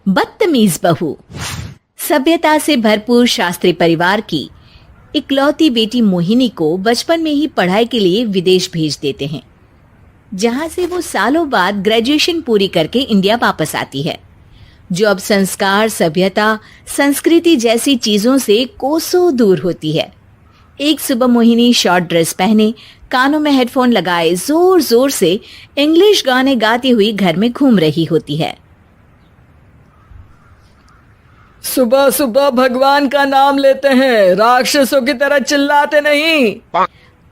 बदतमीज बहू। सभ्यता से भरपूर शास्त्री परिवार की इकलौती बेटी मोहिनी को बचपन में ही पढ़ाई के लिए विदेश भेज देते हैं, जहां से वो सालों बाद ग्रेजुएशन पूरी करके इंडिया वापस आती है, जो अब संस्कार, सभ्यता, संस्कृति जैसी चीजों से कोसों दूर होती है। एक सुबह मोहिनी शॉर्ट ड्रेस पहने, कानों में हेडफोन लगाए जोर जोर से इंग्लिश गाने गाती हुई घर में घूम रही होती है। सुबह सुबह भगवान का नाम लेते हैं, राक्षसों की तरह चिल्लाते नहीं।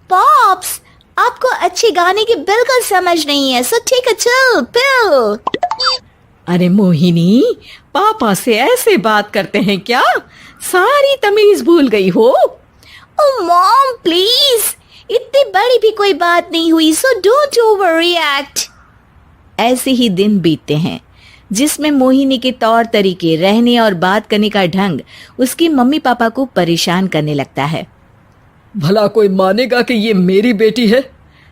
पॉप्स, आपको अच्छे गाने की बिल्कुल समझ नहीं है, so take a chill pill. अरे मोहिनी, पापा से ऐसे बात करते हैं क्या? सारी तमीज भूल गई हो। ओह मॉम प्लीज, इतनी बड़ी भी कोई बात नहीं हुई, सो डोंट ओवर रिएक्ट। ऐसे ही दिन बीतते हैं जिसमें मोहिनी के तौर तरीके, रहने और बात करने का ढंग उसकी मम्मी पापा को परेशान करने लगता है। भला कोई मानेगा कि ये मेरी बेटी है?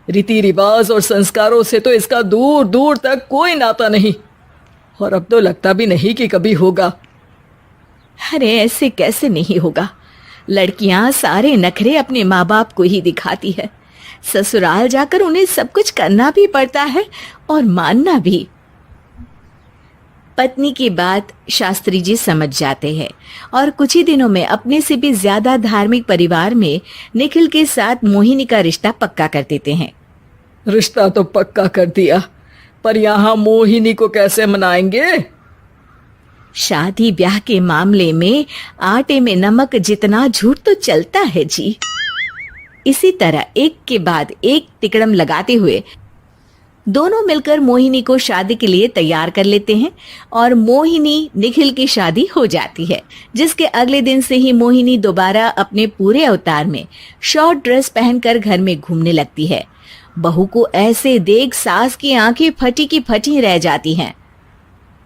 रीति रिवाज और संस्कारों से तो इसका दूर दूर तक कोई नाता नहीं, और अब तो लगता भी नहीं कि कभी होगा। अरे ऐसे कैसे नहीं होगा? लड़कियां सारे नखरे अपने माँ बाप को ही दिखाती है। ससुराल जाकर उन्हें सब कुछ करना भी पड़ता है और मानना भी। पत्नी की बात शास्त्री जी समझ जाते हैं और कुछ ही दिनों में अपने से भी ज्यादा धार्मिक परिवार में निखिल के साथ मोहिनी का रिश्ता पक्का कर देते हैं। रिश्ता तो पक्का कर दिया, पर यहाँ मोहिनी को कैसे मनाएंगे? शादी ब्याह के मामले में आटे में नमक जितना झूठ तो चलता है जी। इसी तरह एक के बाद एक तिकड़म लगाते हुए दोनों मिलकर मोहिनी को शादी के लिए तैयार कर लेते हैं और मोहिनी निखिल की शादी हो जाती है, जिसके अगले दिन से ही मोहिनी दोबारा अपने पूरे अवतार में शॉर्ट ड्रेस पहनकर घर में घूमने लगती है। बहू को ऐसे देख सास की आंखें फटी की फटी रह जाती हैं।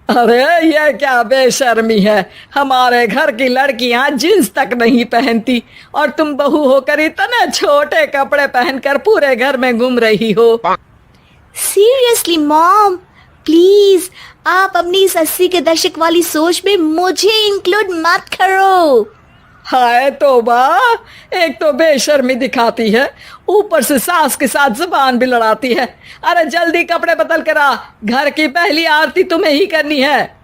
अरे ये क्या बेशर्मी है, हमारे घर की लड़कियां जींस तक नहीं पहनती और तुम बहू होकर इतने छोटे कपड़े पहनकर पूरे घर में घूम रही हो। सीरियसली मॉम, प्लीज आप अपनी इस 80 के दशक वाली सोच में मुझे इंक्लूड मत करो। हाय तौबा, एक तो बेशर्मी दिखाती है, ऊपर से सास के साथ जुबान भी लड़ाती है। अरे जल्दी कपड़े बदल कर आ, घर की पहली आरती तुम्हें ही करनी है।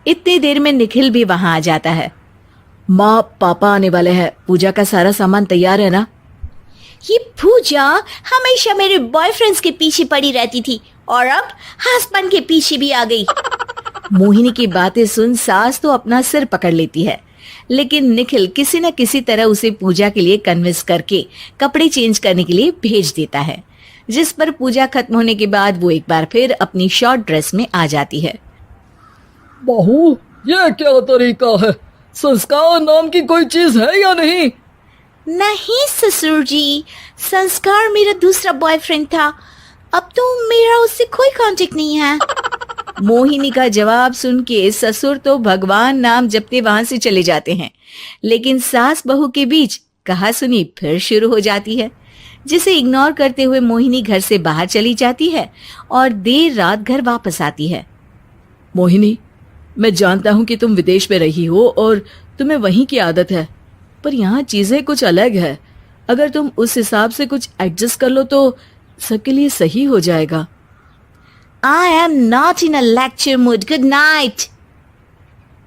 इतनी देर में निखिल भी वहां आ जाता है। माँ, पापा आने वाले हैं, पूजा का सारा सामान तैयार है ना? ये पूजा हमेशा मेरे बॉयफ्रेंड्स के पीछे पड़ी रहती थी और अब हस्बैंड के पीछे भी आ गई। मोहिनी की बातें सुन सास तो अपना सिर पकड़ लेती है, लेकिन निखिल किसी न किसी तरह उसे पूजा के लिए कन्विंस करके कपड़े चेंज करने के लिए भेज देता है, जिस पर पूजा खत्म होने के बाद वो एक बार फिर अपनी शॉर्ट ड्रेस में आ जाती है। बहू, ये क्या तरीका है? संस्कार नाम की कोई चीज है या नहीं? नहीं ससुर जी, संस्कार मेरा दूसरा बॉयफ्रेंड था, अब तो मेरा उससे कोई कांटेक्ट नहीं है। मोहिनी का जवाब सुन के ससुर तो भगवान नाम जपते वहां से चले जाते हैं, लेकिन सास बहू के बीच कहासुनी फिर शुरू हो जाती है, जिसे इग्नोर करते हुए मोहिनी घर से बाहर चली जाती है और देर रात घर वापस आती है। मोहिनी, मैं जानता हूँ कि तुम विदेश में रही हो और तुम्हें वहीं की आदत है, पर यहाँ चीजें कुछ अलग है। अगर तुम उस हिसाब से कुछ एडजस्ट कर लो तो सबके लिए सही हो जाएगा। I am not in a lecture mood. Good night.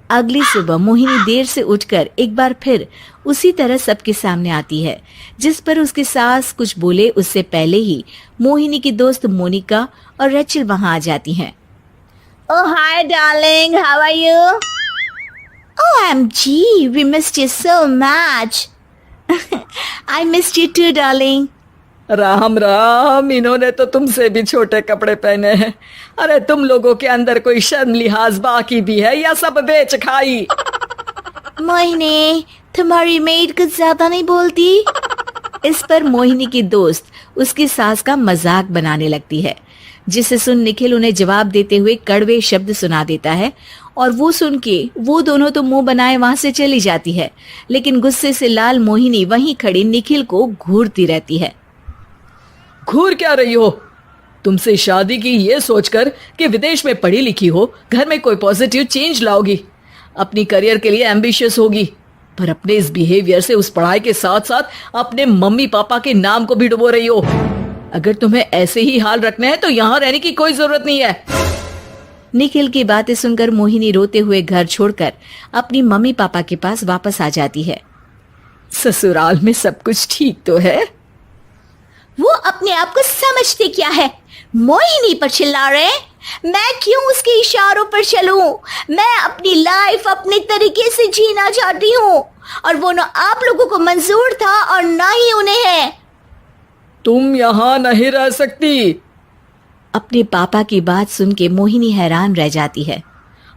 अगली सुबह मोहिनी देर से उठकर एक बार फिर उसी तरह सबके सामने आती है, जिस पर उसकी सास कुछ बोले उससे पहले ही मोहिनी की दोस्त मोनिका और रेचल वहां आ जाती हैं। Oh hi darling, how are you? OMG, we missed you so much. I missed you too darling. Ram Ram, इन्होंने तो तुमसे भी छोटे कपड़े पहने हैं। अरे तुम लोगों के अंदर कोई शर्म लिहाज बाकी भी है या सब बेच खाई? मोहिनी, तुम्हारी मेड कुछ ज्यादा नहीं बोलती? इस पर मोहिनी की दोस्त उसकी सास का मजाक बनाने लगती है, जिसे सुन निखिल उन्हें जवाब देते हुए कड़वे शब्द सुना देता है और वो सुन के वो दोनों तो मुंह बनाए वहां से चली जाती है, लेकिन गुस्से से लाल मोहिनी वहीं खड़ी निखिल को घूरती रहती है। घूर क्या रही हो? तुमसे शादी की ये सोचकर कि विदेश में पढ़ी लिखी हो, घर में कोई पॉजिटिव चेंज लाओगी, अपनी करियर के लिए एम्बिशियस होगी, पर अपने इस बिहेवियर से उस पढ़ाई के साथ साथ अपने मम्मी पापा के नाम को भी डुबो रही हो। अगर तुम्हें ऐसे ही हाल रखना है तो यहाँ रहने की कोई जरूरत नहीं है। निखिल की बातें सुनकर मोहिनी रोते हुए घर छोड़कर अपनी मम्मी पापा के पास वापस आ जाती है। ससुराल में सब कुछ ठीक तो है? वो अपने आप को समझते क्या है? मोहिनी पर चिल्ला रहे? मैं क्यों उसके इशारों पर चलूं? मैं अपनी लाइफ अपने तरीके से जीना चाहती हूँ और वो ना आप लोगों को मंजूर था और ना ही उन्हें है। तुम यहाँ नहीं रह सकती। अपने पापा की बात सुन के मोहिनी हैरान रह जाती है।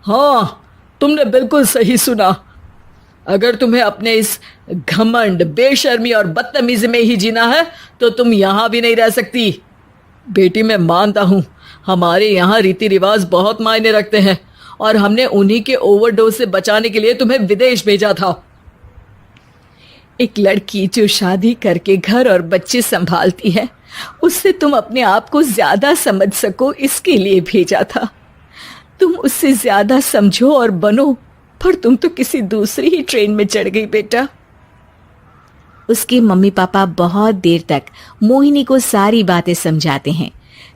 हाँ, तुमने बिल्कुल सही सुना। अगर तुम्हें अपने इस घमंड, बेशर्मी और बदतमीजी में ही जीना है तो तुम यहाँ भी नहीं रह सकती। बेटी, मैं मानता हूँ हमारे यहाँ रीति रिवाज बहुत मायने रखते हैं और हमने उन्हीं के ओवरडोज से बचाने के लिए तुम्हें विदेश भेजा था। एक लड़की जो शादी करके घर और बच्चे संभालती है, उससे तुम अपने आप को ज्यादा समझ सको इसके लिए भेजा था। तुम उससे ज्यादा समझो और बनो, पर तुम तो किसी दूसरी ही ट्रेन में चढ़ गई बेटा। उसके मम्मी पापा बहुत देर तक मोहिनी को सारी बातें समझाते हैं,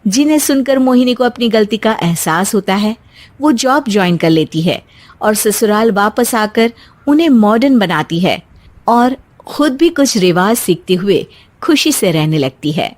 जिन्हें सुनकर मोहिनी को अपनी गलती का एहसास होता है। वो जॉब ज्वाइन कर लेती है और ससुराल वापस आकर उन्हें मॉडर्न बनाती है और खुद भी कुछ रिवाज सीखते हुए खुशी से रहने लगती है।